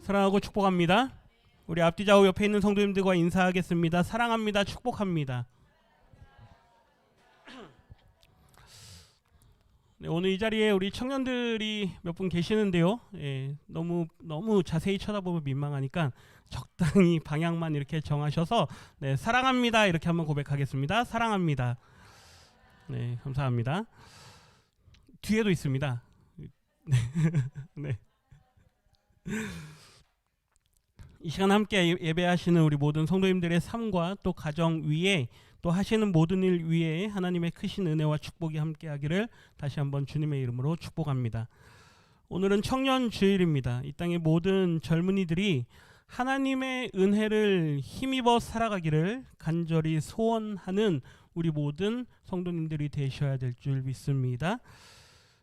사랑하고 축복합니다. 우리 앞뒤 좌우 옆에 있는 성도님들과 인사하겠습니다. 사랑합니다. 축복합니다. 네, 오늘 이 자리에 우리 청년들이 몇 분 계시는데요. 너무 자세히 쳐다보면 민망하니까 적당히 방향만 이렇게 정하셔서 네, 사랑합니다 이렇게 한번 고백하겠습니다. 사랑합니다. 네, 감사합니다. 뒤에도 있습니다. 네. 이 시간 함께 예배하시는 우리 모든 성도님들의 삶과 또 가정 위에 또 하시는 모든 일 위에 하나님의 크신 은혜와 축복이 함께하기를 다시 한번 주님의 이름으로 축복합니다. 오늘은 청년 주일입니다. 이 땅의 모든 젊은이들이 하나님의 은혜를 힘입어 살아가기를 간절히 소원하는 우리 모든 성도님들이 되셔야 될 줄 믿습니다.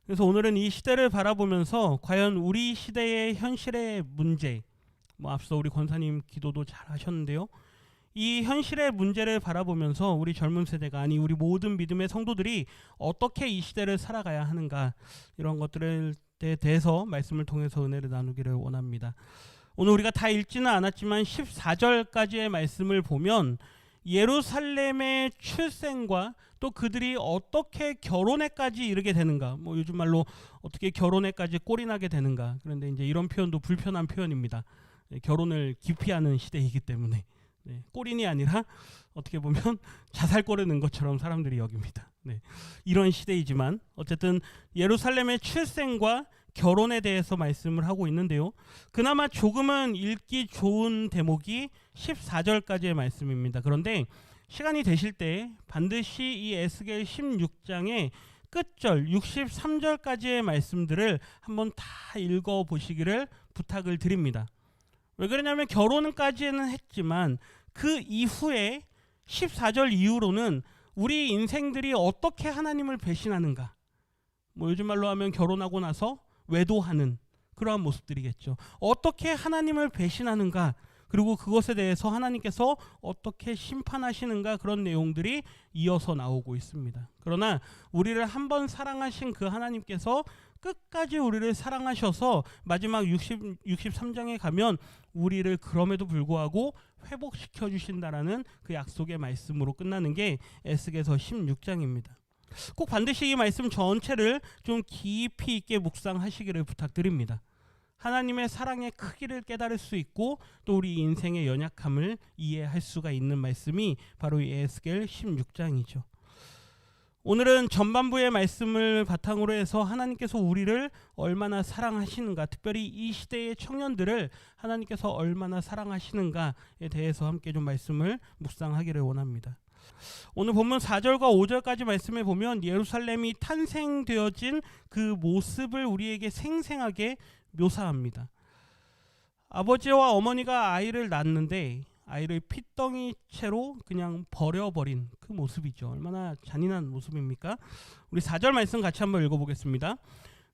그래서 오늘은 이 시대를 바라보면서 과연 우리 시대의 현실의 문제, 앞서 우리 권사님 기도도 잘 하셨는데요. 이 현실의 문제를 바라보면서 우리 젊은 세대가 아니 우리 모든 믿음의 성도들이 어떻게 이 시대를 살아가야 하는가, 이런 것들에 대해서 말씀을 통해서 은혜를 나누기를 원합니다. 오늘 우리가 다 읽지는 않았지만 14절까지의 말씀을 보면 예루살렘의 출생과 또 그들이 어떻게 결혼에까지 이르게 되는가, 요즘 말로 어떻게 결혼에까지 꼴이 나게 되는가. 그런데 이제 이런 표현도 불편한 표현입니다. 결혼을 기피하는 시대이기 때문에 꼴인이 아니라 어떻게 보면 자살골에 넣은 것처럼 사람들이 여깁니다. 이런 시대이지만 어쨌든 예루살렘의 출생과 결혼에 대해서 말씀을 하고 있는데요. 그나마 조금은 읽기 좋은 대목이 14절까지의 말씀입니다. 그런데 시간이 되실 때 반드시 이 에스겔 16장의 끝절 63절까지의 말씀들을 한번 다 읽어보시기를 부탁을 드립니다. 왜 그러냐면 결혼까지는 했지만 그 이후에 14절 이후로는 우리 인생들이 어떻게 하나님을 배신하는가, 요즘 말로 하면 결혼하고 나서 외도하는 그러한 모습들이겠죠. 어떻게 하나님을 배신하는가, 그리고 그것에 대해서 하나님께서 어떻게 심판하시는가, 그런 내용들이 이어서 나오고 있습니다. 그러나 우리를 한번 사랑하신 그 하나님께서 끝까지 우리를 사랑하셔서 마지막 63장에 가면 우리를 그럼에도 불구하고 회복시켜 주신다라는 그 약속의 말씀으로 끝나는 게 에스겔서 16장입니다. 꼭 반드시 이 말씀 전체를 좀 깊이 있게 묵상하시기를 부탁드립니다. 하나님의 사랑의 크기를 깨달을 수 있고 또 우리 인생의 연약함을 이해할 수가 있는 말씀이 바로 이 에스겔 16장이죠. 오늘은 전반부의 말씀을 바탕으로 해서 하나님께서 우리를 얼마나 사랑하시는가, 특별히 이 시대의 청년들을 하나님께서 얼마나 사랑하시는가에 대해서 함께 좀 말씀을 묵상하기를 원합니다. 오늘 본문 4절과 5절까지 말씀에 보면 예루살렘이 탄생되어진 그 모습을 우리에게 생생하게 묘사합니다. 아버지와 어머니가 아이를 낳는데 아이를 핏덩이 채로 그냥 버려버린 그 모습이죠. 얼마나 잔인한 모습입니까? 우리 4절 말씀 같이 한번 읽어보겠습니다.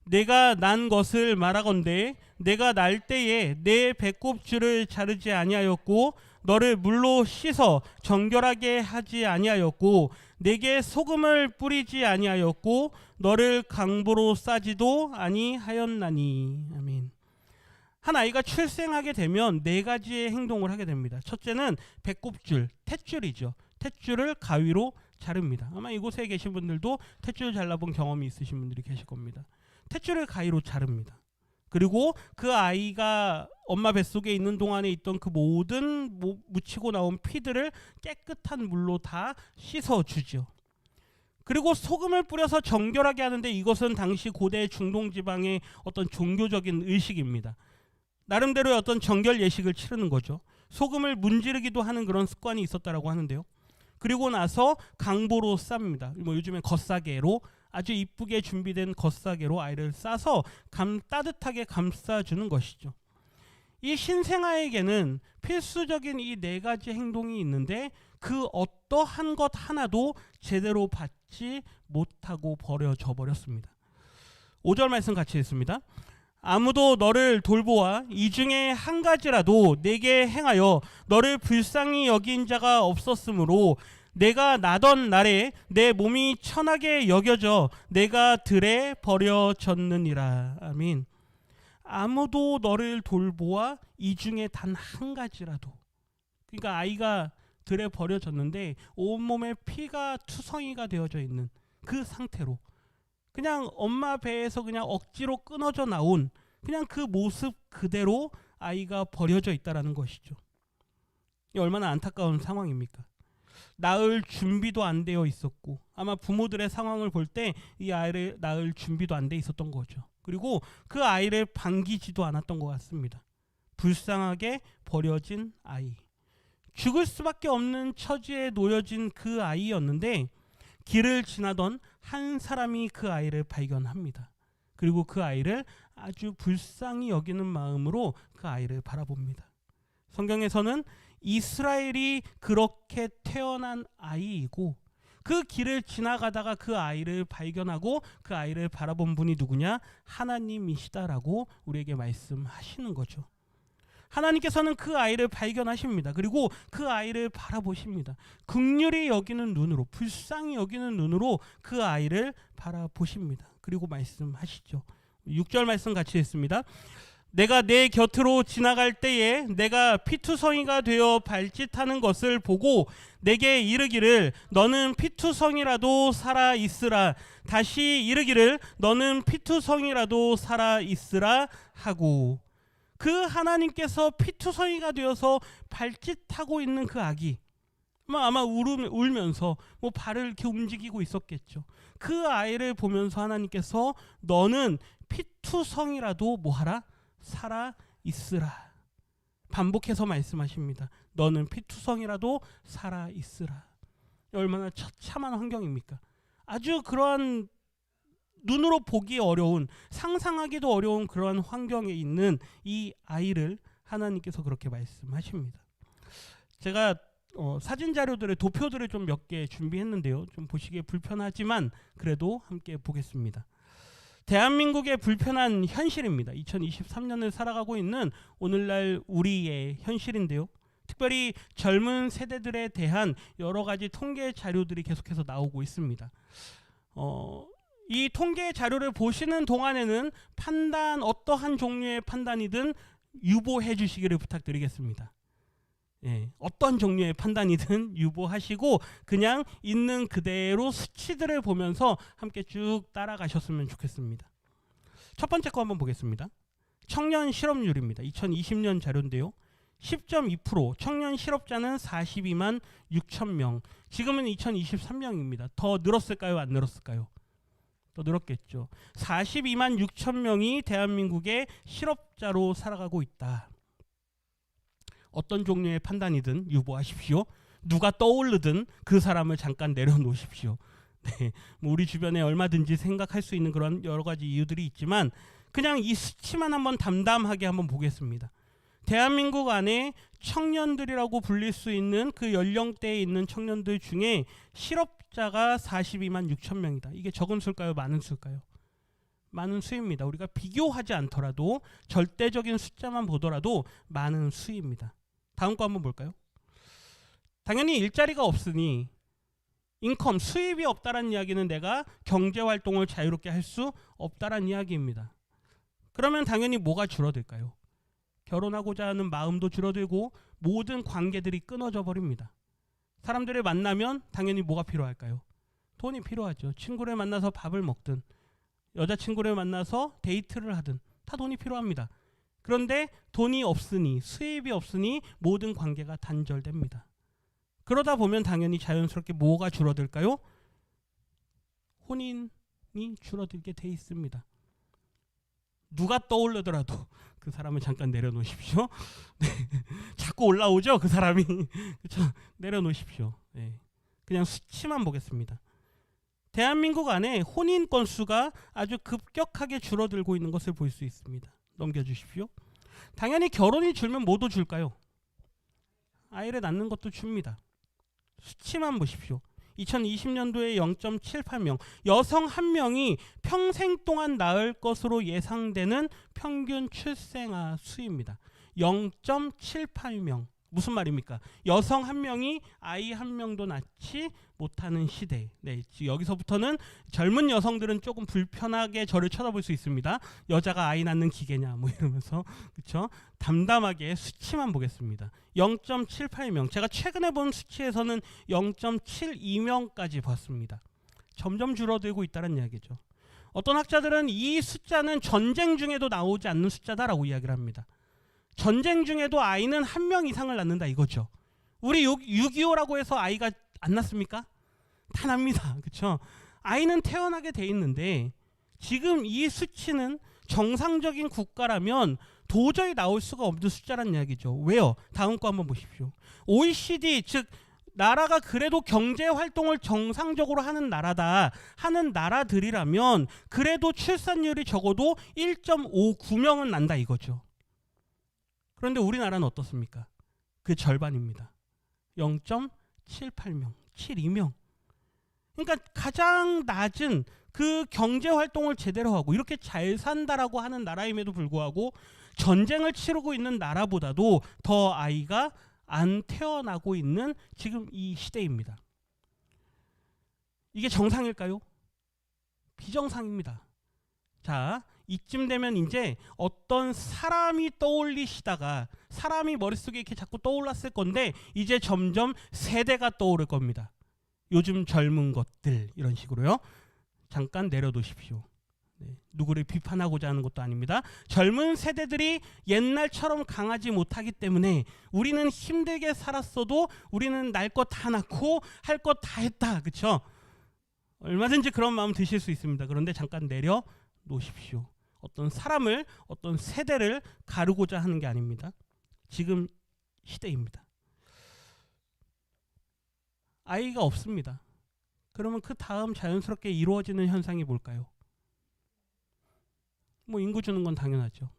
내가 난 것을 말하건대 내가 날 때에 내 배꼽줄을 자르지 아니하였고 너를 물로 씻어 정결하게 하지 아니하였고 내게 소금을 뿌리지 아니하였고 너를 강보로 싸지도 아니하였나니. 아멘. 한 아이가 출생하게 되면 네 가지의 행동을 하게 됩니다. 첫째는 배꼽줄, 탯줄이죠. 탯줄을 가위로 자릅니다. 아마 이곳에 계신 분들도 탯줄 잘라본 경험이 있으신 분들이 계실 겁니다. 탯줄을 가위로 자릅니다. 그리고 그 아이가 엄마 뱃속에 있는 동안에 있던 그 모든 묻히고 나온 피들을 깨끗한 물로 다 씻어주죠. 그리고 소금을 뿌려서 정결하게 하는데 이것은 당시 고대 중동 지방의 어떤 종교적인 의식입니다. 나름대로의 어떤 정결 예식을 치르는 거죠. 소금을 문지르기도 하는 그런 습관이 있었다라고 하는데요. 그리고 나서 강보로 쌉니다. 요즘에 겉싸개로 아주 이쁘게 준비된 겉싸개로 아이를 싸서 따뜻하게 감싸주는 것이죠. 이 신생아에게는 필수적인 이 네 가지 행동이 있는데 그 어떠한 것 하나도 제대로 받지 못하고 버려져 버렸습니다. 5절 말씀 같이 읽습니다. 아무도 너를 돌보아 이 중에 한 가지라도 내게 행하여 너를 불쌍히 여긴 자가 없었으므로 내가 나던 날에 내 몸이 천하게 여겨져 내가 들에 버려졌느니라. 아멘. 아무도 너를 돌보아 이 중에 단 한 가지라도. 그러니까 아이가 들에 버려졌는데 온몸에 피가 투성이가 되어져 있는 그 상태로 그냥 엄마 배에서 그냥 억지로 끊어져 나온 그냥 그 모습 그대로 아이가 버려져 있다라는 것이죠. 이 얼마나 안타까운 상황입니까? 낳을 준비도 안 되어 있었고 아마 부모들의 상황을 볼 때 이 아이를 낳을 준비도 안 돼 있었던 거죠. 그리고 그 아이를 반기지도 않았던 것 같습니다. 불쌍하게 버려진 아이. 죽을 수밖에 없는 처지에 놓여진 그 아이였는데 길을 지나던 한 사람이 그 아이를 발견합니다. 그리고 그 아이를 아주 불쌍히 여기는 마음으로 그 아이를 바라봅니다. 성경에서는 이스라엘이 그렇게 태어난 아이이고 그 길을 지나가다가 그 아이를 발견하고 그 아이를 바라본 분이 누구냐? 하나님이시다라고 우리에게 말씀하시는 거죠. 하나님께서는 그 아이를 발견하십니다. 그리고 그 아이를 바라보십니다. 긍휼히 여기는 눈으로, 불쌍히 여기는 눈으로 그 아이를 바라보십니다. 그리고 말씀하시죠. 6절 말씀 같이 했습니다. 내가 내 곁으로 지나갈 때에 내가 피투성이가 되어 발짓하는 것을 보고 내게 이르기를 너는 피투성이라도 살아 있으라. 다시 이르기를 너는 피투성이라도 살아 있으라 하고 그 하나님께서 피투성이가 되어서 발짓하고 있는 그 아기 아마 울면서 발을 이렇게 움직이고 있었겠죠. 그 아이를 보면서 하나님께서 너는 피투성이라도 뭐하라? 살아 있으라. 반복해서 말씀하십니다. 너는 피투성이라도 살아 있으라. 얼마나 처참한 환경입니까? 아주 그러한 눈으로 보기 어려운, 상상하기도 어려운 그러한 환경에 있는 이 아이를 하나님께서 그렇게 말씀하십니다. 제가 사진 자료들의 도표들을 좀 몇 개 준비했는데요. 좀 보시기에 불편하지만 그래도 함께 보겠습니다. 대한민국의 불편한 현실입니다. 2023년을 살아가고 있는 오늘날 우리의 현실인데요. 특별히 젊은 세대들에 대한 여러 가지 통계 자료들이 계속해서 나오고 있습니다. 이 통계 자료를 보시는 동안에는 어떠한 종류의 판단이든 유보해 주시기를 부탁드리겠습니다. 예, 어떤 종류의 판단이든 유보하시고 그냥 있는 그대로 수치들을 보면서 함께 쭉 따라가셨으면 좋겠습니다. 첫 번째 거 한번 보겠습니다. 청년 실업률입니다. 2020년 자료인데요. 10.2% 청년 실업자는 42만 6천 명. 지금은 2023년입니다. 더 늘었을까요? 안 늘었을까요? 더 늘었겠죠. 42만 6천 명이 대한민국의 실업자로 살아가고 있다. 어떤 종류의 판단이든 유보하십시오. 누가 떠오르든 그 사람을 잠깐 내려놓으십시오. 네, 우리 주변에 얼마든지 생각할 수 있는 그런 여러 가지 이유들이 있지만 그냥 이 수치만 한번 담담하게 한번 보겠습니다. 대한민국 안에 청년들이라고 불릴 수 있는 그 연령대에 있는 청년들 중에 실업자가 42만 6천 명이다. 이게 적은 수일까요? 많은 수일까요? 많은 수입니다. 우리가 비교하지 않더라도 절대적인 숫자만 보더라도 많은 수입니다. 다음 거 한번 볼까요? 당연히 일자리가 없으니 인컴, 수입이 없다라는 이야기는 내가 경제활동을 자유롭게 할 수 없다라는 이야기입니다. 그러면 당연히 뭐가 줄어들까요? 결혼하고자 하는 마음도 줄어들고 모든 관계들이 끊어져 버립니다. 사람들을 만나면 당연히 뭐가 필요할까요? 돈이 필요하죠. 친구를 만나서 밥을 먹든 여자친구를 만나서 데이트를 하든 다 돈이 필요합니다. 그런데 돈이 없으니 수입이 없으니 모든 관계가 단절됩니다. 그러다 보면 당연히 자연스럽게 뭐가 줄어들까요? 혼인이 줄어들게 돼 있습니다. 누가 떠오르더라도 그 사람을 잠깐 내려놓으십시오. 네. 자꾸 올라오죠 그 사람이. 그렇죠? 내려놓으십시오. 네. 그냥 수치만 보겠습니다. 대한민국 안에 혼인 건수가 아주 급격하게 줄어들고 있는 것을 볼 수 있습니다. 넘겨주십시오. 당연히 결혼이 줄면 뭐도 줄까요? 아이를 낳는 것도 줍니다. 수치만 보십시오. 2020년도에 0.78명, 여성 1명이 평생 동안 낳을 것으로 예상되는 평균 출생아 수입니다. 0.78명. 무슨 말입니까? 여성 한 명이 아이 한 명도 낳지 못하는 시대. 네, 여기서부터는 젊은 여성들은 조금 불편하게 저를 쳐다볼 수 있습니다. 여자가 아이 낳는 기계냐 뭐 이러면서. 그렇죠? 담담하게 수치만 보겠습니다. 0.78명. 제가 최근에 본 수치에서는 0.72명까지 봤습니다. 점점 줄어들고 있다는 이야기죠. 어떤 학자들은 이 숫자는 전쟁 중에도 나오지 않는 숫자다라고 이야기를 합니다. 전쟁 중에도 아이는 한 명 이상을 낳는다 이거죠. 우리 6.25라고 해서 아이가 안 낳습니까? 다 납니다. 그렇죠? 아이는 태어나게 돼 있는데 지금 이 수치는 정상적인 국가라면 도저히 나올 수가 없는 숫자란 이야기죠. 왜요? 다음 거 한번 보십시오. OECD 즉 나라가 그래도 경제 활동을 정상적으로 하는 나라다 하는 나라들이라면 그래도 출산율이 적어도 1.59명은 난다 이거죠. 그런데 우리나라는 어떻습니까? 그 절반입니다. 0.78명, 72명. 그러니까 가장 낮은 그 경제 활동을 제대로 하고 이렇게 잘 산다라고 하는 나라임에도 불구하고 전쟁을 치르고 있는 나라보다도 더 아이가 안 태어나고 있는 지금 이 시대입니다. 이게 정상일까요? 비정상입니다. 자, 이쯤 되면 이제 어떤 사람이 떠올리시다가 사람이 머릿속에 이렇게 자꾸 떠올랐을 건데 이제 점점 세대가 떠오를 겁니다. 요즘 젊은 것들 이런 식으로요. 잠깐 내려놓으십시오. 네, 누구를 비판하고자 하는 것도 아닙니다. 젊은 세대들이 옛날처럼 강하지 못하기 때문에 우리는 힘들게 살았어도 우리는 날 것 다 낳고 할 것 다 했다. 그렇죠? 얼마든지 그런 마음 드실 수 있습니다. 그런데 잠깐 내려놓으십시오. 어떤 사람을 어떤 세대를 가르고자 하는 게 아닙니다. 지금 시대입니다. 아이가 없습니다. 그러면 그 다음 자연스럽게 이루어지는 현상이 뭘까요? 뭐 인구 주는 건 당연하죠.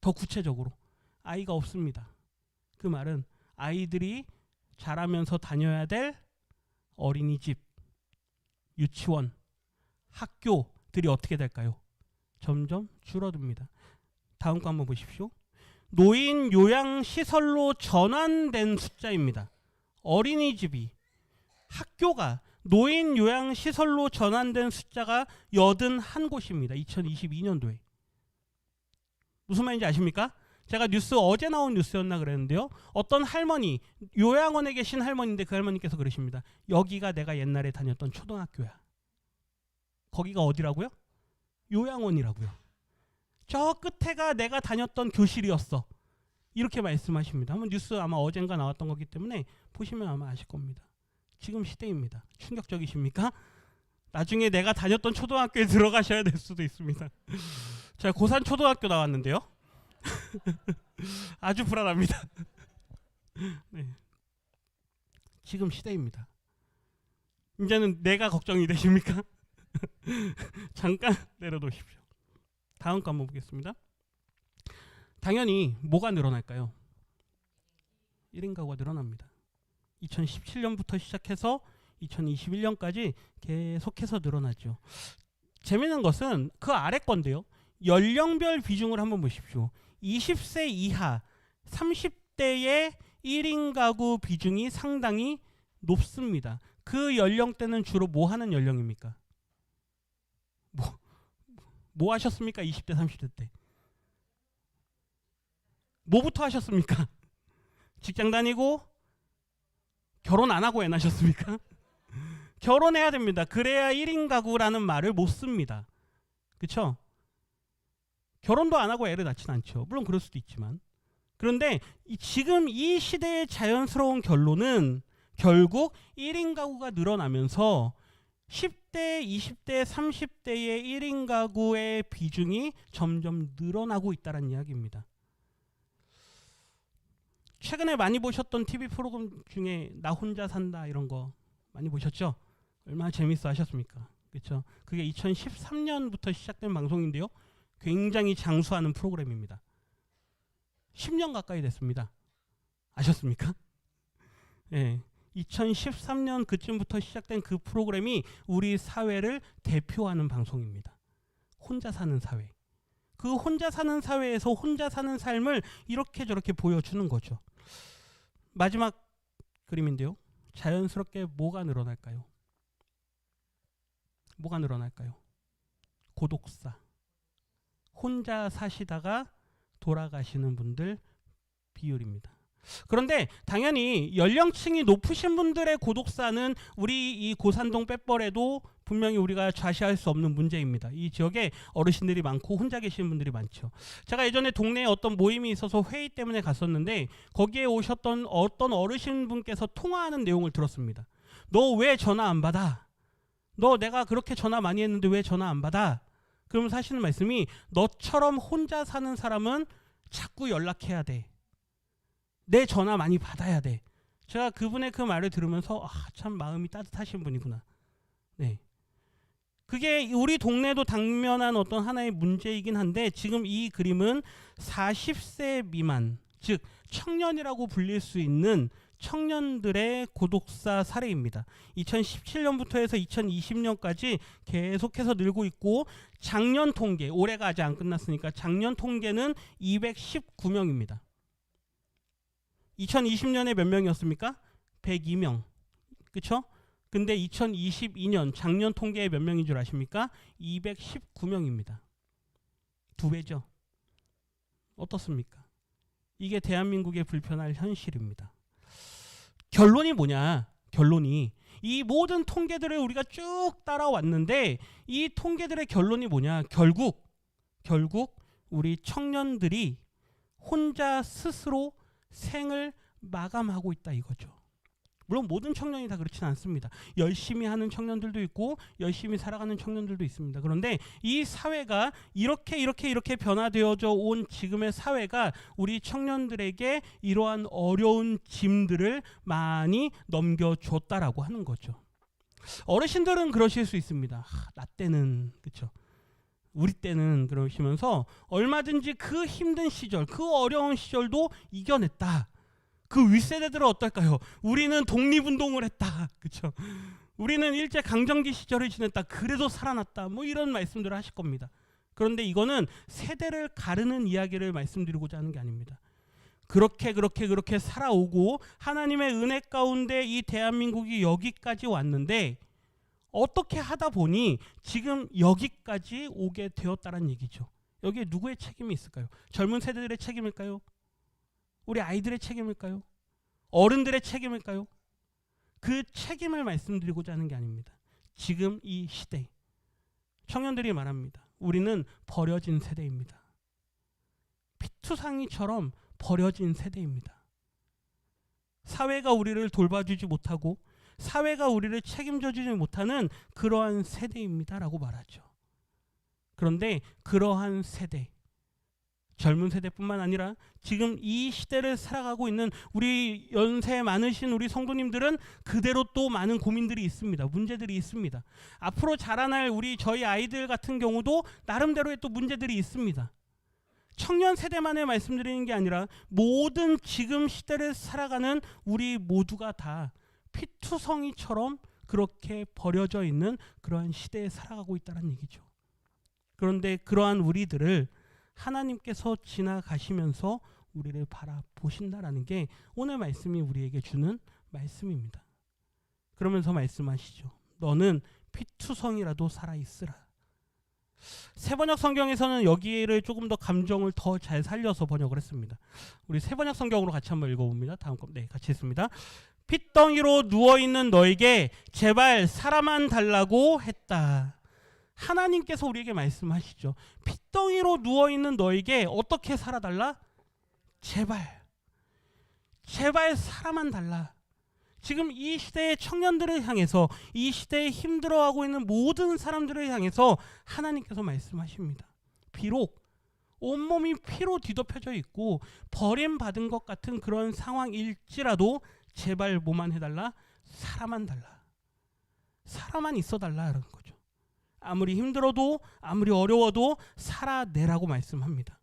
더 구체적으로 아이가 없습니다. 그 말은 아이들이 자라면서 다녀야 될 어린이집, 유치원, 학교들이 어떻게 될까요? 점점 줄어듭니다. 다음 거 한번 보십시오. 노인 요양시설로 전환된 숫자입니다. 어린이집이, 학교가 노인 요양시설로 전환된 숫자가 81곳입니다. 2022년도에. 무슨 말인지 아십니까? 제가 어제 나온 뉴스였나 그랬는데요. 어떤 할머니, 요양원에 계신 할머니인데 그 할머니께서 그러십니다. 여기가 내가 옛날에 다녔던 초등학교야. 거기가 어디라고요? 요양원이라고요. 저 끝에가 내가 다녔던 교실이었어. 이렇게 말씀하십니다. 한번 뉴스 아마 어젠가 나왔던 거기 때문에 보시면 아마 아실 겁니다. 지금 시대입니다. 충격적이십니까? 나중에 내가 다녔던 초등학교에 들어가셔야 될 수도 있습니다. 제가 고산 초등학교 나왔는데요. 아주 불안합니다. 네. 지금 시대입니다. 이제는 내가 걱정이 되십니까? 잠깐 내려놓으십시오. 다음 거 한번 보겠습니다. 당연히 뭐가 늘어날까요? 1인 가구가 늘어납니다. 2017년부터 시작해서 2021년까지 계속해서 늘어나죠. 재미있는 것은 그 아래 건데요. 연령별 비중을 한번 보십시오. 20세 이하 30대의 1인 가구 비중이 상당히 높습니다. 그 연령대는 주로 뭐 하는 연령입니까? 뭐 하셨습니까? 20대 30대 때 뭐부터 하셨습니까? 직장 다니고 결혼 안 하고 애 낳으셨습니까? 결혼해야 됩니다. 그래야 1인 가구라는 말을 못 씁니다. 그렇죠? 결혼도 안 하고 애를 낳진 않죠. 물론 그럴 수도 있지만. 그런데 지금 이 시대의 자연스러운 결론은 결국 1인 가구가 늘어나면서 10대, 20대, 30대의 1인 가구의 비중이 점점 늘어나고 있다는 이야기입니다. 최근에 많이 보셨던 TV 프로그램 중에 나 혼자 산다 이런 거 많이 보셨죠? 얼마나 재밌어 하셨습니까? 그렇죠? 그게 2013년부터 시작된 방송인데요. 굉장히 장수하는 프로그램입니다. 10년 가까이 됐습니다. 아셨습니까? 네. 2013년 그쯤부터 시작된 그 프로그램이 우리 사회를 대표하는 방송입니다. 혼자 사는 사회. 그 혼자 사는 사회에서 혼자 사는 삶을 이렇게 저렇게 보여주는 거죠. 마지막 그림인데요. 자연스럽게 뭐가 늘어날까요? 뭐가 늘어날까요? 고독사. 혼자 사시다가 돌아가시는 분들 비율입니다. 그런데 당연히 연령층이 높으신 분들의 고독사는 우리 이 고산동 빽벌에도 분명히 우리가 좌시할 수 없는 문제입니다. 이 지역에 어르신들이 많고 혼자 계시는 분들이 많죠. 제가 예전에 동네에 어떤 모임이 있어서 회의 때문에 갔었는데 거기에 오셨던 어떤 어르신분께서 통화하는 내용을 들었습니다. 너 왜 전화 안 받아? 너 내가 그렇게 전화 많이 했는데 왜 전화 안 받아? 그러면서 하시는 말씀이 너처럼 혼자 사는 사람은 자꾸 연락해야 돼. 내 전화 많이 받아야 돼. 제가 그분의 그 말을 들으면서 참 마음이 따뜻하신 분이구나. 네. 그게 우리 동네도 당면한 어떤 하나의 문제이긴 한데 지금 이 그림은 40세 미만, 즉 청년이라고 불릴 수 있는 청년들의 고독사 사례입니다. 2017년부터 해서 2020년까지 계속해서 늘고 있고 작년 통계, 올해가 아직 안 끝났으니까 작년 통계는 219명입니다. 2020년에 몇 명이었습니까? 102명. 그쵸? 근데 2022년 작년 통계에 몇 명인 줄 아십니까? 219명입니다. 2배죠. 어떻습니까? 이게 대한민국의 불편할 현실입니다. 결론이 뭐냐? 결론이 이 모든 통계들을 우리가 쭉 따라왔는데 이 통계들의 결론이 뭐냐? 결국 우리 청년들이 혼자 스스로 생을 마감하고 있다 이거죠. 물론 모든 청년이 다 그렇지는 않습니다. 열심히 하는 청년들도 있고 열심히 살아가는 청년들도 있습니다. 그런데 이 사회가 이렇게 변화되어져 온 지금의 사회가 우리 청년들에게 이러한 어려운 짐들을 많이 넘겨줬다라고 하는 거죠. 어르신들은 그러실 수 있습니다. 나 때는 그렇죠. 우리 때는 그러시면서 얼마든지 그 힘든 시절, 그 어려운 시절도 이겨냈다. 그 윗세대들은 어떨까요? 우리는 독립운동을 했다. 그렇죠? 우리는 일제강점기 시절을 지냈다. 그래도 살아났다. 뭐 이런 말씀들을 하실 겁니다. 그런데 이거는 세대를 가르는 이야기를 말씀드리고자 하는 게 아닙니다. 그렇게 살아오고 하나님의 은혜 가운데 이 대한민국이 여기까지 왔는데 어떻게 하다 보니 지금 여기까지 오게 되었다는 얘기죠. 여기에 누구의 책임이 있을까요? 젊은 세대들의 책임일까요? 우리 아이들의 책임일까요? 어른들의 책임일까요? 그 책임을 말씀드리고자 하는 게 아닙니다. 지금 이 시대 청년들이 말합니다. 우리는 버려진 세대입니다. 피투성이처럼 버려진 세대입니다. 사회가 우리를 돌봐주지 못하고 사회가 우리를 책임져주지 못하는 그러한 세대입니다라고 말하죠. 그런데 그러한 세대, 젊은 세대뿐만 아니라 지금 이 시대를 살아가고 있는 우리 연세 많으신 우리 성도님들은 그대로 또 많은 고민들이 있습니다. 문제들이 있습니다. 앞으로 자라날 저희 아이들 같은 경우도 나름대로의 또 문제들이 있습니다. 청년 세대만을 말씀드리는 게 아니라 모든 지금 시대를 살아가는 우리 모두가 다 피투성이처럼 그렇게 버려져 있는 그러한 시대에 살아가고 있다는 얘기죠. 그런데 그러한 우리들을 하나님께서 지나가시면서 우리를 바라보신다라는 게 오늘 말씀이 우리에게 주는 말씀입니다. 그러면서 말씀하시죠. 너는 피투성이라도 살아있으라. 새번역 성경에서는 여기를 조금 더 감정을 더 잘 살려서 번역을 했습니다. 우리 새번역 성경으로 같이 한번 읽어봅니다. 다음 거, 네, 같이 읽습니다. 핏덩이로 누워있는 너에게 제발 살아만 달라고 했다. 하나님께서 우리에게 말씀하시죠. 핏덩이로 누워있는 너에게 어떻게 살아달라? 제발 살아만 달라. 지금 이 시대의 청년들을 향해서 이 시대에 힘들어하고 있는 모든 사람들을 향해서 하나님께서 말씀하십니다. 비록 온몸이 피로 뒤덮여져 있고 버림받은 것 같은 그런 상황일지라도 제발 뭐만 해달라? 살아만 달라. 살아만 있어달라라는 거죠. 아무리 힘들어도 아무리 어려워도 살아내라고 말씀합니다.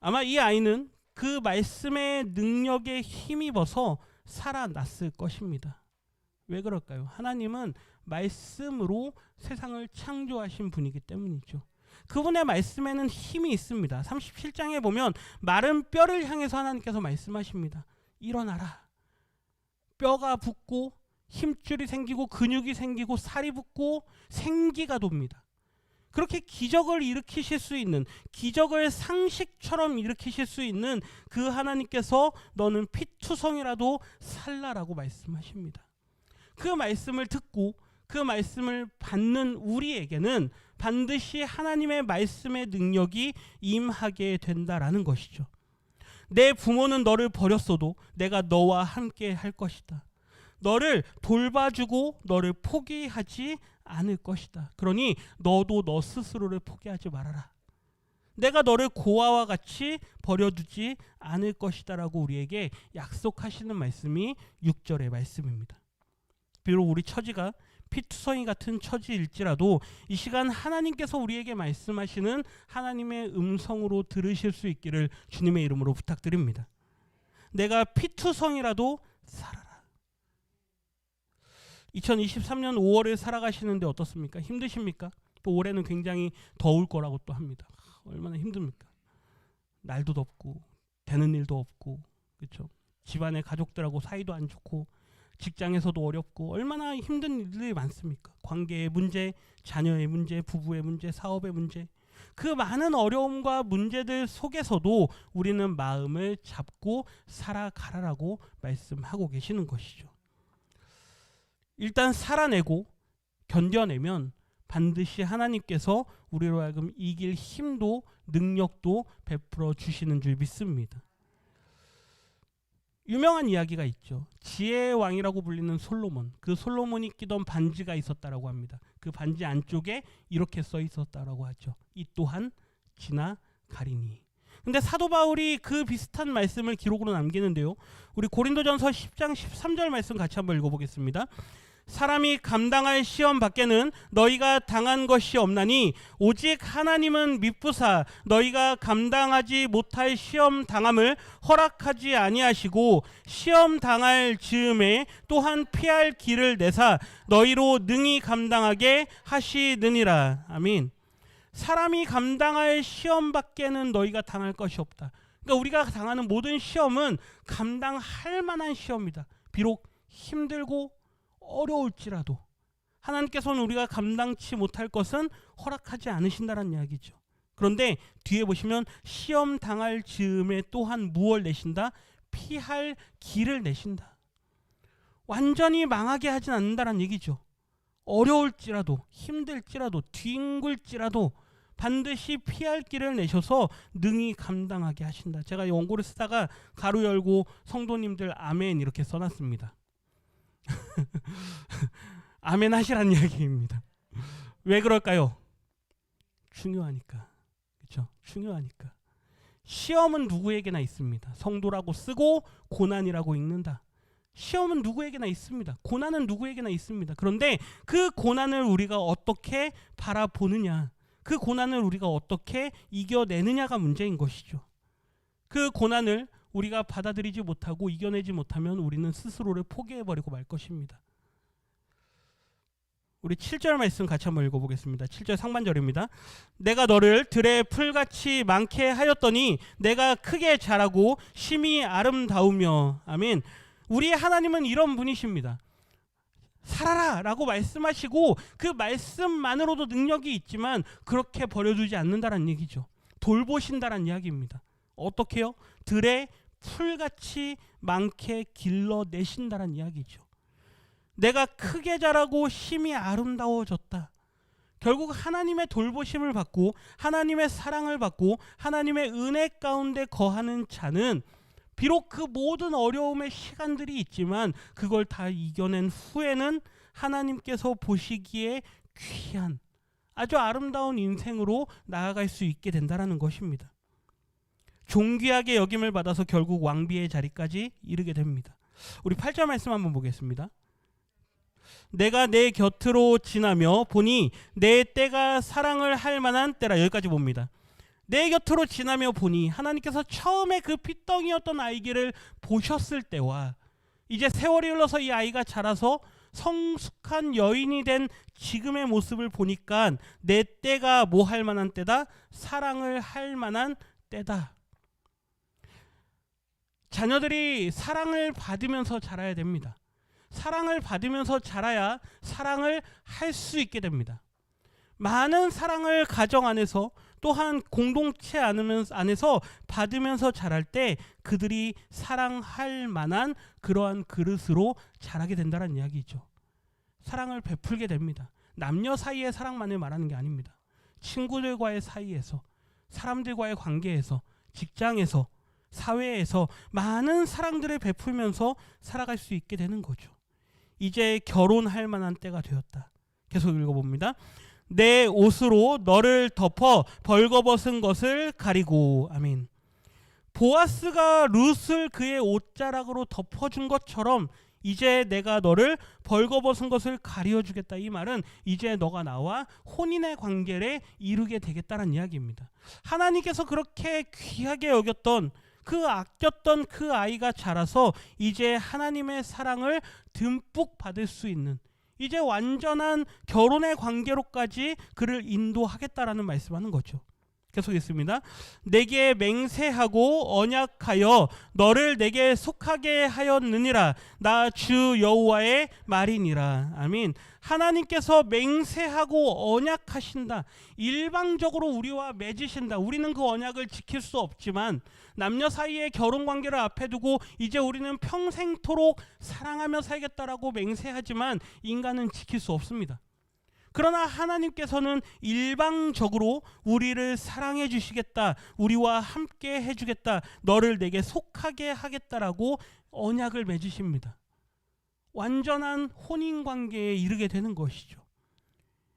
아마 이 아이는 그 말씀의 능력에 힘입어서 살아났을 것입니다. 왜 그럴까요? 하나님은 말씀으로 세상을 창조하신 분이기 때문이죠. 그분의 말씀에는 힘이 있습니다. 37장에 보면 마른 뼈를 향해서 하나님께서 말씀하십니다. 일어나라. 뼈가 붙고 힘줄이 생기고 근육이 생기고 살이 붙고 생기가 돕니다. 그렇게 기적을 일으키실 수 있는, 기적을 상식처럼 일으키실 수 있는 그 하나님께서 너는 피투성이라도 살라라고 말씀하십니다. 그 말씀을 듣고 그 말씀을 받는 우리에게는 반드시 하나님의 말씀의 능력이 임하게 된다라는 것이죠. 내 부모는 너를 버렸어도 내가 너와 함께 할 것이다. 너를 돌봐주고 너를 포기하지 않을 것이다. 그러니 너도 너 스스로를 포기하지 말아라. 내가 너를 고아와 같이 버려두지 않을 것이다 라고 우리에게 약속하시는 말씀이 6절의 말씀입니다. 비록 우리 처지가 피투성이 같은 처지일지라도 이 시간 하나님께서 우리에게 말씀하시는 하나님의 음성으로 들으실 수 있기를 주님의 이름으로 부탁드립니다. 내가 피투성이라도 살아라. 2023년 5월을 살아가시는데 어떻습니까? 힘드십니까? 또 올해는 굉장히 더울 거라고 또 합니다. 얼마나 힘듭니까? 날도 덥고 되는 일도 없고, 그렇죠? 집안의 가족들하고 사이도 안 좋고 직장에서도 어렵고 얼마나 힘든 일들이 많습니까? 관계의 문제, 자녀의 문제, 부부의 문제, 사업의 문제, 그 많은 어려움과 문제들 속에서도 우리는 마음을 잡고 살아가라라고 말씀하고 계시는 것이죠. 일단 살아내고 견뎌내면 반드시 하나님께서 우리로 하여금 이길 힘도 능력도 베풀어 주시는 줄 믿습니다. 유명한 이야기가 있죠. 지혜의 왕이라고 불리는 솔로몬. 그 솔로몬이 끼던 반지가 있었다라고 합니다. 그 반지 안쪽에 이렇게 써 있었다라고 하죠. 이 또한 지나가리니. 근데 사도 바울이 그 비슷한 말씀을 기록으로 남기는데요. 우리 고린도전서 10장 13절 말씀 같이 한번 읽어보겠습니다. 사람이 감당할 시험 밖에는 너희가 당한 것이 없나니 오직 하나님은 미쁘사 너희가 감당하지 못할 시험 당함을 허락하지 아니하시고 시험 당할 즈음에 또한 피할 길을 내사 너희로 능히 감당하게 하시느니라. 아멘. 사람이 감당할 시험 밖에는 너희가 당할 것이 없다. 그러니까 우리가 당하는 모든 시험은 감당할 만한 시험이다. 비록 힘들고 어려울지라도 하나님께서는 우리가 감당치 못할 것은 허락하지 않으신다는 이야기죠. 그런데 뒤에 보시면 시험 당할 즈음에 또한 무엇을 내신다? 피할 길을 내신다. 완전히 망하게 하진 않는다는 얘기죠. 어려울지라도 힘들지라도 뒹굴지라도 반드시 피할 길을 내셔서 능히 감당하게 하신다. 제가 이 원고를 쓰다가 가로 열고 성도님들 아멘 이렇게 써놨습니다. 아멘 하시라는 이야기입니다. 왜 그럴까요? 중요하니까. 그렇죠? 중요하니까. 시험은 누구에게나 있습니다. 성도라고 쓰고 고난이라고 읽는다. 시험은 누구에게나 있습니다. 고난은 누구에게나 있습니다. 그런데 그 고난을 우리가 어떻게 바라보느냐, 그 고난을 우리가 어떻게 이겨내느냐가 문제인 것이죠. 그 고난을 우리가 받아들이지 못하고 이겨내지 못하면 우리는 스스로를 포기해버리고 말 것입니다. 우리 7절 말씀 같이 한번 읽어보겠습니다. 7절 상반절입니다. 내가 너를 들의 풀같이 많게 하였더니 내가 크게 자라고 심히 아름다우며. 아멘. 우리 하나님은 이런 분이십니다. 살아라 라고 말씀하시고 그 말씀만으로도 능력이 있지만 그렇게 버려두지 않는다는 얘기죠. 돌보신다는 이야기입니다. 어떻게요? 들의 풀같이 많게 길러내신다는 이야기죠. 내가 크게 자라고 심히 아름다워졌다. 결국 하나님의 돌보심을 받고 하나님의 사랑을 받고 하나님의 은혜 가운데 거하는 자는 비록 그 모든 어려움의 시간들이 있지만 그걸 다 이겨낸 후에는 하나님께서 보시기에 귀한 아주 아름다운 인생으로 나아갈 수 있게 된다는 것입니다. 존귀하게 여김을 받아서 결국 왕비의 자리까지 이르게 됩니다. 우리 8절 말씀 한번 보겠습니다. 내가 내 곁으로 지나며 보니 내 때가 사랑을 할 만한 때라. 여기까지 봅니다. 내 곁으로 지나며 보니 하나님께서 처음에 그 핏덩이였던 아이를 보셨을 때와 이제 세월이 흘러서 이 아이가 자라서 성숙한 여인이 된 지금의 모습을 보니까 내 때가 뭐 할 만한 때다? 사랑을 할 만한 때다. 자녀들이 사랑을 받으면서 자라야 됩니다. 사랑을 받으면서 자라야 사랑을 할 수 있게 됩니다. 많은 사랑을 가정 안에서 또한 공동체 안에서 받으면서 자랄 때 그들이 사랑할 만한 그러한 그릇으로 자라게 된다는 이야기죠. 사랑을 베풀게 됩니다. 남녀 사이의 사랑만을 말하는 게 아닙니다. 친구들과의 사이에서, 사람들과의 관계에서, 직장에서, 사회에서 많은 사랑들을 베풀면서 살아갈 수 있게 되는 거죠. 이제 결혼할 만한 때가 되었다. 계속 읽어봅니다. 내 옷으로 너를 덮어 벌거벗은 것을 가리고. 아멘. 보아스가 룻을 그의 옷자락으로 덮어준 것처럼 이제 내가 너를 벌거벗은 것을 가려주겠다. 이 말은 이제 너가 나와 혼인의 관계를 이루게 되겠다는 이야기입니다. 하나님께서 그렇게 귀하게 여겼던 아꼈던 그 아이가 자라서 이제 하나님의 사랑을 듬뿍 받을 수 있는, 이제 완전한 결혼의 관계로까지 그를 인도하겠다라는 말씀하는 거죠. 계속 있습니다. 내게 맹세하고 언약하여 너를 내게 속하게 하였느니라. 나 주 여호와의 말이니라. 아멘. 하나님께서 맹세하고 언약하신다. 일방적으로 우리와 맺으신다. 우리는 그 언약을 지킬 수 없지만 남녀 사이의 결혼 관계를 앞에 두고 이제 우리는 평생토록 사랑하며 살겠다라고 맹세하지만 인간은 지킬 수 없습니다. 그러나 하나님께서는 일방적으로 우리를 사랑해 주시겠다, 우리와 함께 해주겠다, 너를 내게 속하게 하겠다라고 언약을 맺으십니다. 완전한 혼인관계에 이르게 되는 것이죠.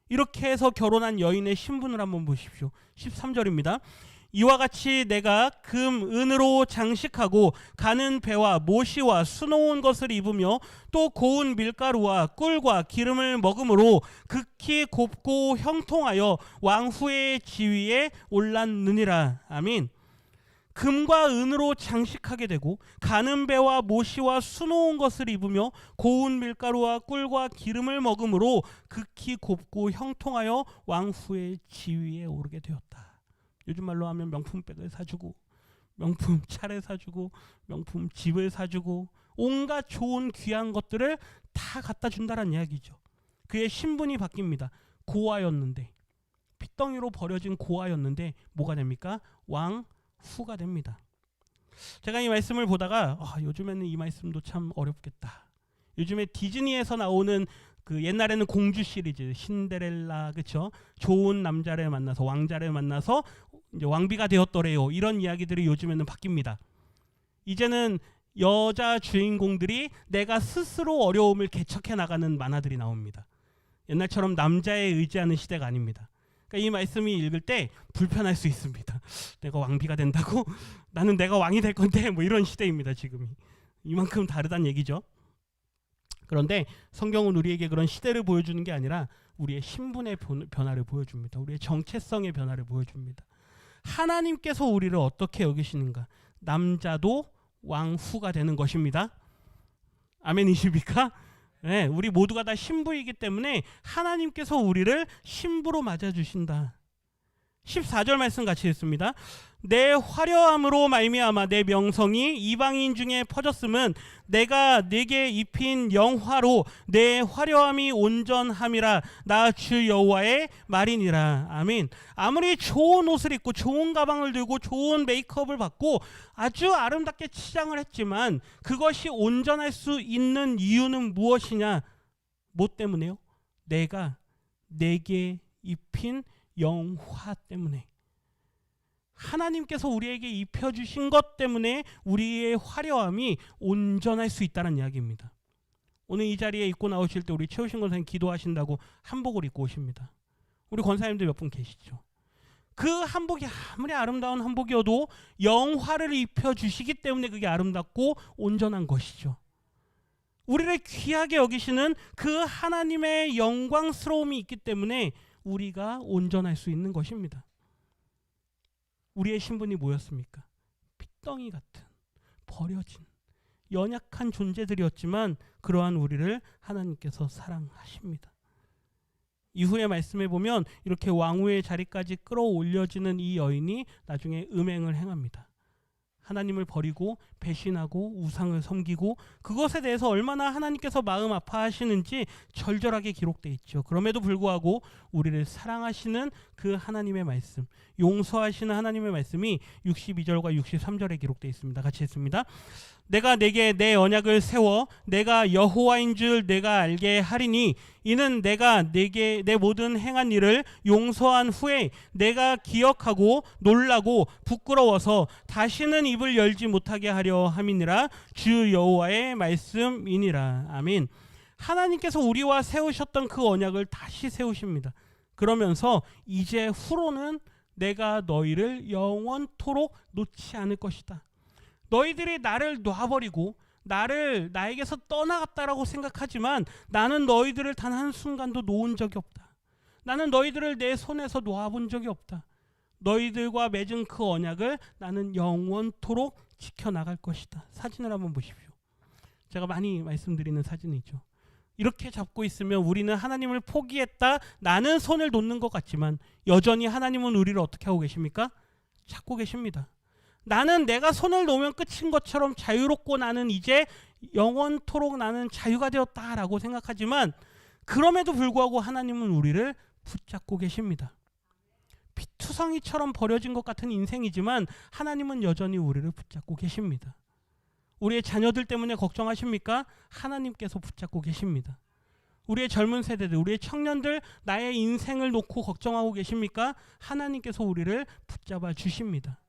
이렇게 해서 결혼한 여인의 신분을 한번 보십시오. 13절입니다. 이와 같이 내가 금, 은으로 장식하고 가는 배와 모시와 수놓은 것을 입으며 또 고운 밀가루와 꿀과 기름을 먹음으로 극히 곱고 형통하여 왕후의 지위에 올랐느니라. 아멘. 금과 은으로 장식하게 되고 가는 배와 모시와 수놓은 것을 입으며 고운 밀가루와 꿀과 기름을 먹음으로 극히 곱고 형통하여 왕후의 지위에 오르게 되었다. 요즘 말로 하면 명품백을 사주고 명품 차를 사주고 명품 집을 사주고 온갖 좋은 귀한 것들을 다 갖다 준다는 이야기죠. 그의 신분이 바뀝니다. 고아였는데, 핏덩이로 버려진 고아였는데 뭐가 됩니까? 왕후가 됩니다. 제가 이 말씀을 보다가 요즘에는 이 말씀도 참 어렵겠다. 요즘에 디즈니에서 나오는 그 옛날에는 공주 시리즈 신데렐라, 그렇죠? 좋은 남자를 만나서 왕자를 만나서 이제 왕비가 되었더래요. 이런 이야기들이 요즘에는 바뀝니다. 이제는 여자 주인공들이 내가 스스로 어려움을 개척해 나가는 만화들이 나옵니다. 옛날처럼 남자에 의지하는 시대가 아닙니다. 그러니까 이 말씀이 읽을 때 불편할 수 있습니다. 내가 왕비가 된다고? 나는 내가 왕이 될 건데 뭐 이런 시대입니다. 지금이. 이만큼 다르다는 얘기죠. 그런데 성경은 우리에게 그런 시대를 보여주는 게 아니라 우리의 신분의 변화를 보여줍니다. 우리의 정체성의 변화를 보여줍니다. 하나님께서 우리를 어떻게 여기시는가? 남자도 왕후가 되는 것입니다. 아멘이십니까? 네, 우리 모두가 다 신부이기 때문에 하나님께서 우리를 신부로 맞아주신다. 14절 말씀 같이 읽습니다. 내 화려함으로 말미암아 내 명성이 이방인 중에 퍼졌음은 내가 네게 입힌 영화로 내 화려함이 온전함이라. 나 주 여호와의 말이니라. 아멘. 아무리 좋은 옷을 입고 좋은 가방을 들고 좋은 메이크업을 받고 아주 아름답게 치장을 했지만 그것이 온전할 수 있는 이유는 무엇이냐? 뭐 때문에요? 내가 네게 입힌 영화 때문에, 하나님께서 우리에게 입혀주신 것 때문에 우리의 화려함이 온전할 수 있다는 이야기입니다. 오늘 이 자리에 입고 나오실 때 우리 최우신 권사님 기도하신다고 한복을 입고 오십니다. 우리 권사님들 몇 분 계시죠? 그 한복이 아무리 아름다운 한복이어도 영화를 입혀주시기 때문에 그게 아름답고 온전한 것이죠. 우리를 귀하게 여기시는 그 하나님의 영광스러움이 있기 때문에 우리가 온전할 수 있는 것입니다. 우리의 신분이 뭐였습니까? 핏덩이 같은, 버려진, 연약한 존재들이었지만 그러한 우리를 하나님께서 사랑하십니다. 이후의 말씀에 보면 이렇게 왕후의 자리까지 끌어올려지는 이 여인이 나중에 음행을 행합니다. 하나님을 버리고 배신하고 우상을 섬기고 그것에 대해서 얼마나 하나님께서 마음 아파하시는지 절절하게 기록되어 있죠. 그럼에도 불구하고 우리를 사랑하시는 그 하나님의 말씀, 용서하시는 하나님의 말씀이 62절과 63절에 기록되어 있습니다. 같이 읽습니다. 내가 내게 내 언약을 세워 내가 여호와인 줄 내가 알게 하리니 이는 내가 내게 내 모든 행한 일을 용서한 후에 내가 기억하고 놀라고 부끄러워서 다시는 입을 열지 못하게 하려 함이니라. 주 여호와의 말씀이니라. 아멘. 하나님께서 우리와 세우셨던 그 언약을 다시 세우십니다. 그러면서 이제 후로는 내가 너희를 영원토록 놓지 않을 것이다. 너희들이 나를 놔버리고 나에게서 떠나갔다라고 생각하지만 나는 너희들을 단 한순간도 놓은 적이 없다. 나는 너희들을 내 손에서 놓아본 적이 없다. 너희들과 맺은 그 언약을 나는 영원토록 지켜나갈 것이다. 사진을 한번 보십시오. 제가 많이 말씀드리는 사진이죠. 이렇게 잡고 있으면 우리는 하나님을 포기했다, 나는 손을 놓는 것 같지만 여전히 하나님은 우리를 어떻게 하고 계십니까? 찾고 계십니다. 나는 내가 손을 놓으면 끝인 것처럼 자유롭고 나는 이제 영원토록 나는 자유가 되었다라고 생각하지만 그럼에도 불구하고 하나님은 우리를 붙잡고 계십니다. 피투성이처럼 버려진 것 같은 인생이지만 하나님은 여전히 우리를 붙잡고 계십니다. 우리의 자녀들 때문에 걱정하십니까? 하나님께서 붙잡고 계십니다. 우리의 젊은 세대들, 우리의 청년들 나의 인생을 놓고 걱정하고 계십니까? 하나님께서 우리를 붙잡아 주십니다.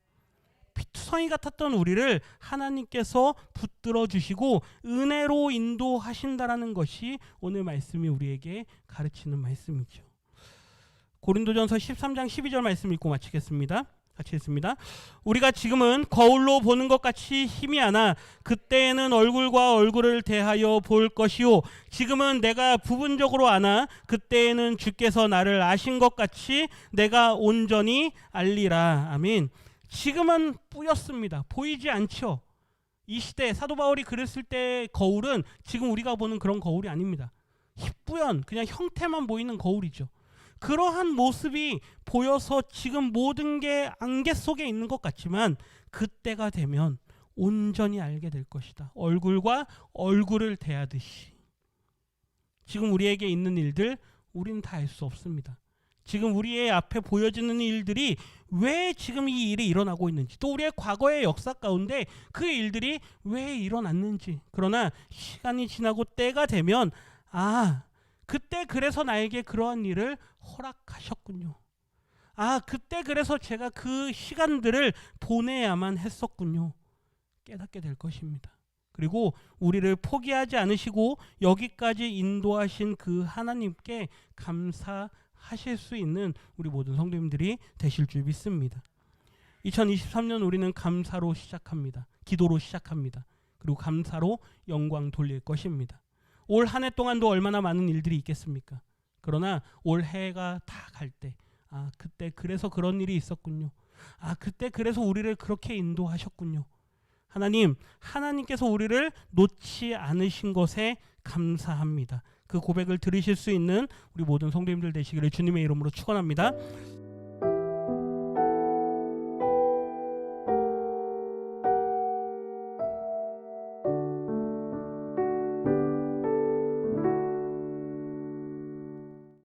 피투성이 같았던 우리를 하나님께서 붙들어 주시고 은혜로 인도하신다라는 것이 오늘 말씀이 우리에게 가르치는 말씀이죠. 고린도전서 13장 12절 말씀 읽고 마치겠습니다. 같이 읽습니다. 우리가 지금은 거울로 보는 것 같이 희미하나 그때에는 얼굴과 얼굴을 대하여 볼 것이요 지금은 내가 부분적으로 아나 그때에는 주께서 나를 아신 것 같이 내가 온전히 알리라. 아멘. 지금은 뿌였습니다. 보이지 않죠. 이 시대 사도 바울이 그랬을 때 거울은 지금 우리가 보는 그런 거울이 아닙니다. 희뿌연 그냥 형태만 보이는 거울이죠. 그러한 모습이 보여서 지금 모든 게 안개 속에 있는 것 같지만 그때가 되면 온전히 알게 될 것이다. 얼굴과 얼굴을 대하듯이. 지금 우리에게 있는 일들 우리는 다 알 수 없습니다. 지금 우리의 앞에 보여지는 일들이 왜 지금 이 일이 일어나고 있는지, 또 우리의 과거의 역사 가운데 그 일들이 왜 일어났는지, 그러나 시간이 지나고 때가 되면 그때 그래서 나에게 그러한 일을 허락하셨군요. 그때 그래서 제가 그 시간들을 보내야만 했었군요. 깨닫게 될 것입니다. 그리고 우리를 포기하지 않으시고 여기까지 인도하신 그 하나님께 감사하실 수 있는 우리 모든 성도님들이 되실 줄 믿습니다. 2023년 우리는 감사로 시작합니다. 기도로 시작합니다. 그리고 감사로 영광 돌릴 것입니다. 올 한 해 동안도 얼마나 많은 일들이 있겠습니까? 그러나 올 해가 다 갈 때 그때 그래서 그런 일이 있었군요. 그때 그래서 우리를 그렇게 인도하셨군요. 하나님께서 우리를 놓지 않으신 것에 감사합니다. 그 고백을 들으실 수 있는 우리 모든 성도님들 되시기를 주님의 이름으로 축원합니다.